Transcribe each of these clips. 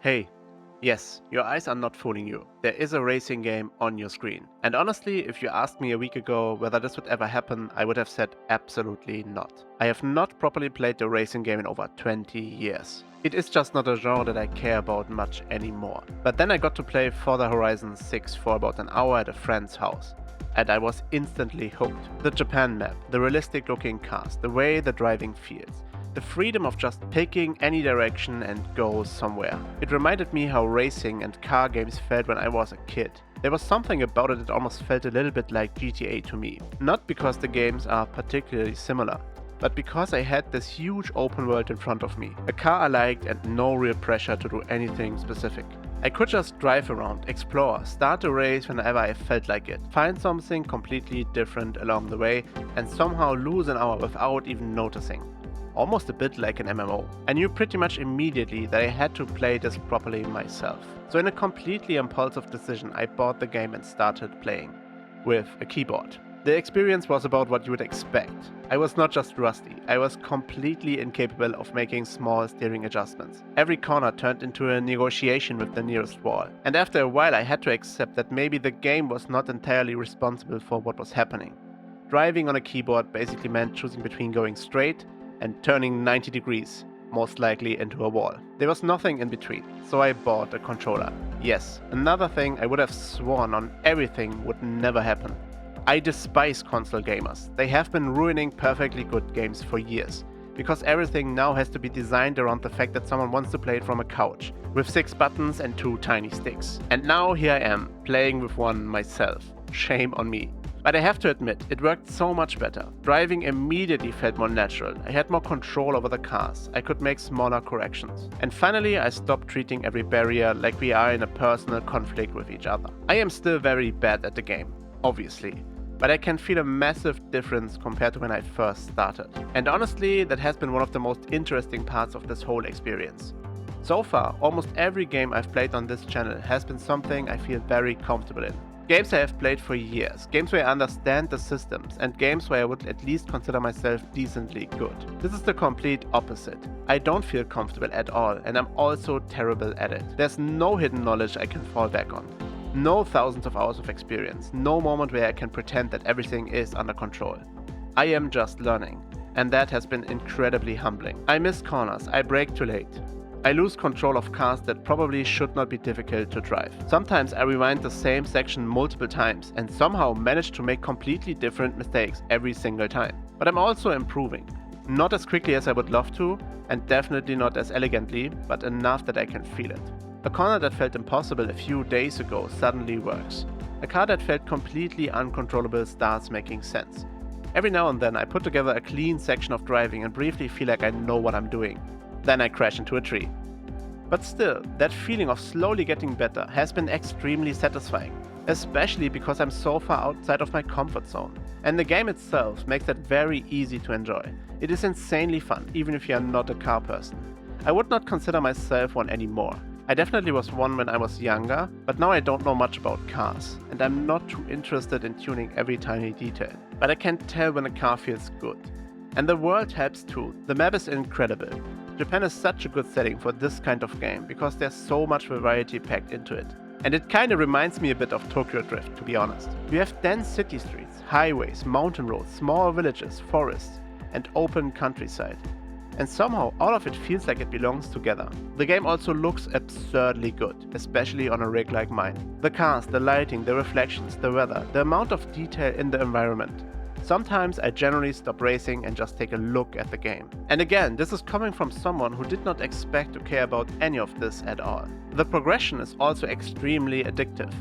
Hey, yes, your eyes are not fooling you. There is a racing game on your screen. And honestly, if you asked me a week ago whether this would ever happen, I would have said absolutely not. I have not properly played a racing game in over 20 years. It is just not a genre that I care about much anymore. But then I got to play Forza Horizon 6 for about an hour at a friend's house. And I was instantly hooked. The Japan map, the realistic looking cars, the way the driving feels. The freedom of just picking any direction and go somewhere. It reminded me how racing and car games felt when I was a kid. There was something about it that almost felt a little bit like GTA to me. Not because the games are particularly similar, but because I had this huge open world in front of me. A car I liked and no real pressure to do anything specific. I could just drive around, explore, start a race whenever I felt like it, find something completely different along the way, and somehow lose an hour without even noticing. Almost a bit like an MMO. I knew pretty much immediately that I had to play this properly myself. So in a completely impulsive decision, I bought the game and started playing. With a keyboard. The experience was about what you would expect. I was not just rusty, I was completely incapable of making small steering adjustments. Every corner turned into a negotiation with the nearest wall. And after a while I had to accept that maybe the game was not entirely responsible for what was happening. Driving on a keyboard basically meant choosing between going straight and turning 90 degrees, most likely into a wall. There was nothing in between, so I bought a controller. Yes, another thing I would have sworn on everything would never happen. I despise console gamers. They have been ruining perfectly good games for years, because everything now has to be designed around the fact that someone wants to play it from a couch, with 6 buttons and 2 tiny sticks. And now here I am, playing with one myself. Shame on me. But I have to admit, it worked so much better. Driving immediately felt more natural. I had more control over the cars. I could make smaller corrections. And finally, I stopped treating every barrier like we are in a personal conflict with each other. I am still very bad at the game, obviously. But I can feel a massive difference compared to when I first started. And honestly, that has been one of the most interesting parts of this whole experience. So far, almost every game I've played on this channel has been something I feel very comfortable in. Games I have played for years, games where I understand the systems, and games where I would at least consider myself decently good. This is the complete opposite. I don't feel comfortable at all, and I'm also terrible at it. There's no hidden knowledge I can fall back on. No thousands of hours of experience, no moment where I can pretend that everything is under control. I am just learning, and that has been incredibly humbling. I miss corners, I brake too late. I lose control of cars that probably should not be difficult to drive. Sometimes I rewind the same section multiple times and somehow manage to make completely different mistakes every single time. But I'm also improving. Not as quickly as I would love to, and definitely not as elegantly, but enough that I can feel it. A corner that felt impossible a few days ago suddenly works. A car that felt completely uncontrollable starts making sense. Every now and then I put together a clean section of driving and briefly feel like I know what I'm doing. Then I crash into a tree. But still, that feeling of slowly getting better has been extremely satisfying, especially because I'm so far outside of my comfort zone. And the game itself makes that very easy to enjoy. It is insanely fun, even if you are not a car person. I would not consider myself one anymore. I definitely was one when I was younger, but now I don't know much about cars, and I'm not too interested in tuning every tiny detail. But I can tell when a car feels good. And the world helps too. The map is incredible. Japan is such a good setting for this kind of game because there's so much variety packed into it. And it kinda reminds me a bit of Tokyo Drift, to be honest. You have dense city streets, highways, mountain roads, small villages, forests, and open countryside. And somehow all of it feels like it belongs together. The game also looks absurdly good, especially on a rig like mine. The cars, the lighting, the reflections, the weather, the amount of detail in the environment. Sometimes I generally stop racing and just take a look at the game. And again, this is coming from someone who did not expect to care about any of this at all. The progression is also extremely addictive.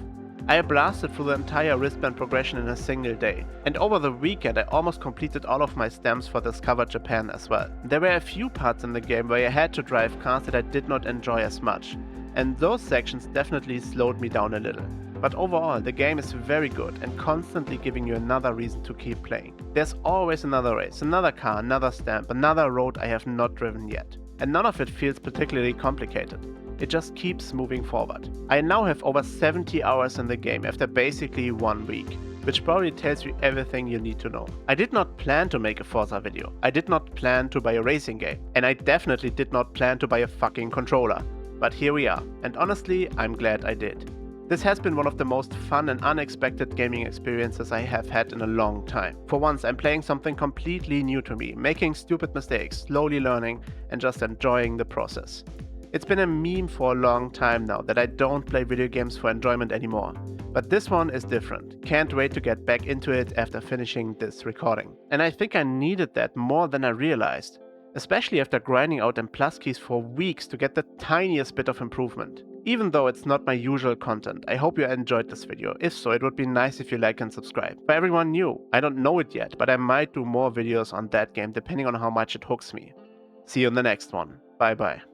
I blasted through the entire wristband progression in a single day, and over the weekend I almost completed all of my stamps for Discover Japan as well. There were a few parts in the game where I had to drive cars that I did not enjoy as much, and those sections definitely slowed me down a little. But overall, the game is very good and constantly giving you another reason to keep playing. There's always another race, another car, another stamp, another road I have not driven yet. And none of it feels particularly complicated. It just keeps moving forward. I now have over 70 hours in the game after basically 1 week, which probably tells you everything you need to know. I did not plan to make a Forza video. I did not plan to buy a racing game. And I definitely did not plan to buy a fucking controller. But here we are, and honestly, I'm glad I did. This has been one of the most fun and unexpected gaming experiences I have had in a long time. For once, I'm playing something completely new to me, making stupid mistakes, slowly learning, and just enjoying the process. It's been a meme for a long time now that I don't play video games for enjoyment anymore. But this one is different. Can't wait to get back into it after finishing this recording. And I think I needed that more than I realized, especially after grinding out M+ keys for weeks to get the tiniest bit of improvement. Even though it's not my usual content, I hope you enjoyed this video. If so, it would be nice if you like and subscribe. For everyone new, I don't know it yet, but I might do more videos on that game depending on how much it hooks me. See you in the next one. Bye bye.